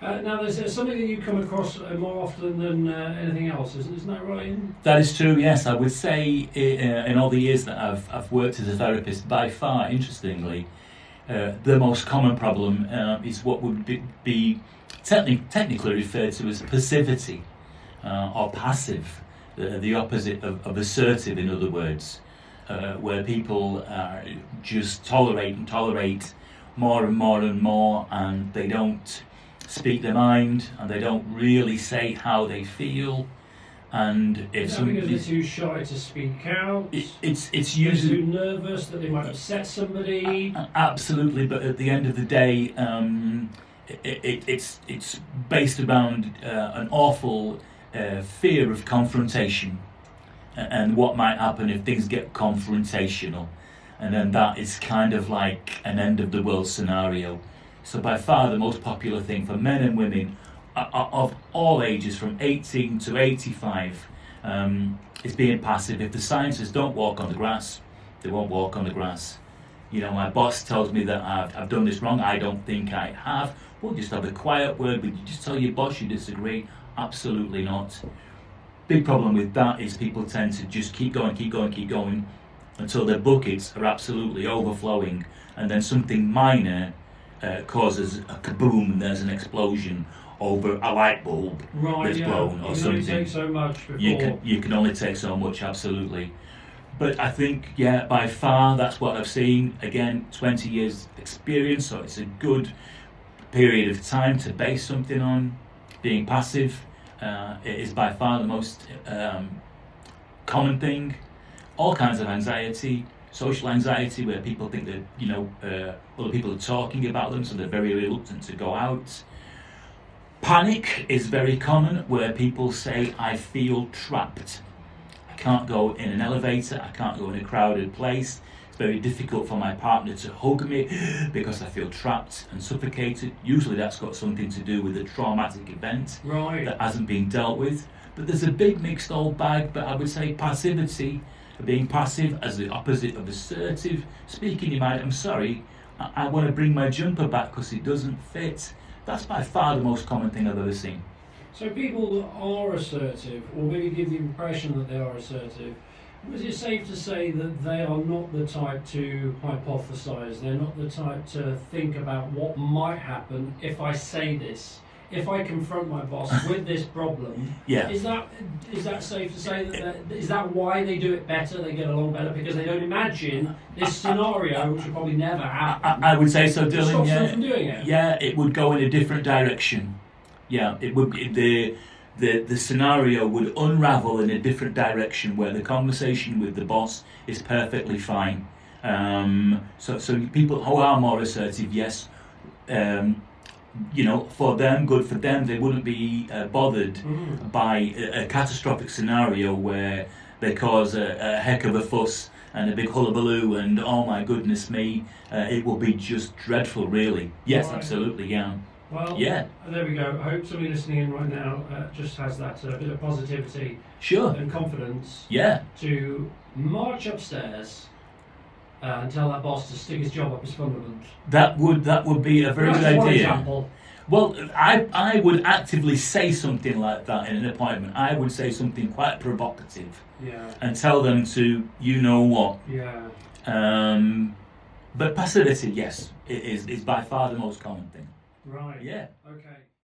Now, there's something that you come across more often than anything else, isn't that right, Ian? That is true, yes. I would say in all the years that I've worked as a therapist, by far, interestingly, the most common problem is what would be technically referred to as passivity or passive, the opposite of assertive, in other words, where people just tolerate and tolerate more and more and more, and they don't speak their mind, and they don't really say how they feel. And if because they're too shy to speak out, it's usually too nervous that they might upset somebody. Absolutely, but at the end of the day, it's based around an awful fear of confrontation and what might happen if things get confrontational, and then that is kind of like an end of the world scenario. So by far the most popular thing for men and women of all ages, from 18 to 85, is being passive. If the sign says don't walk on the grass, they won't walk on the grass. You know, my boss tells me that I've done this wrong. I don't think I have. We'll just have a quiet word. But you just tell your boss you disagree. Absolutely not. Big problem with that is people tend to just keep going until their buckets are absolutely overflowing, and then something minor causes a kaboom, and there's an explosion over a light bulb that's blown or something. You can only take so much before. You can only take so much, absolutely. But I think, yeah, by far that's what I've seen. Again, 20 years experience, so it's a good period of time to base something on. Being passive it is by far the most common thing. All kinds of anxiety, social anxiety, where people think that other people are talking about them, so they're very reluctant to go out. Panic is very common, where people say, I feel trapped. I can't go in an elevator, I can't go in a crowded place. It's very difficult for my partner to hug me because I feel trapped and suffocated. Usually that's got something to do with a traumatic event that hasn't been dealt with. But there's a big mixed old bag, but I would say passivity, being passive as the opposite of assertive, speaking your mind, I'm sorry, I want to bring my jumper back because it doesn't fit. That's by far the most common thing I've ever seen. So people that are assertive, or maybe give the impression that they are assertive, is it safe to say that they are not the type to hypothesize? They're not the type to think about what might happen if I say this, if I confront my boss with this problem? Yeah. Is that safe to say that is that why they do it better? They get along better because they don't imagine this scenario, which will probably never happen. I would say so, Dylan. Stop them from doing it. Yeah, it would go in a different direction. Yeah, it would. The scenario would unravel in a different direction, where the conversation with the boss is perfectly fine. So people who are more assertive, yes. For them, good for them. They wouldn't be bothered by a catastrophic scenario where they cause a heck of a fuss and a big hullabaloo and oh my goodness me, it will be just dreadful, really. Yes, right. Absolutely, yeah. Well, yeah. There we go. I hope somebody listening in right now just has that bit of positivity and confidence to march upstairs and tell that boss to stick his job up his fundament. That would be a very good idea. One example. Well, I would actively say something like that in an appointment. I would say something quite provocative. Yeah. And tell them to, you know what. Yeah. But passivity, yes, is by far the most common thing. Right. Yeah. Okay.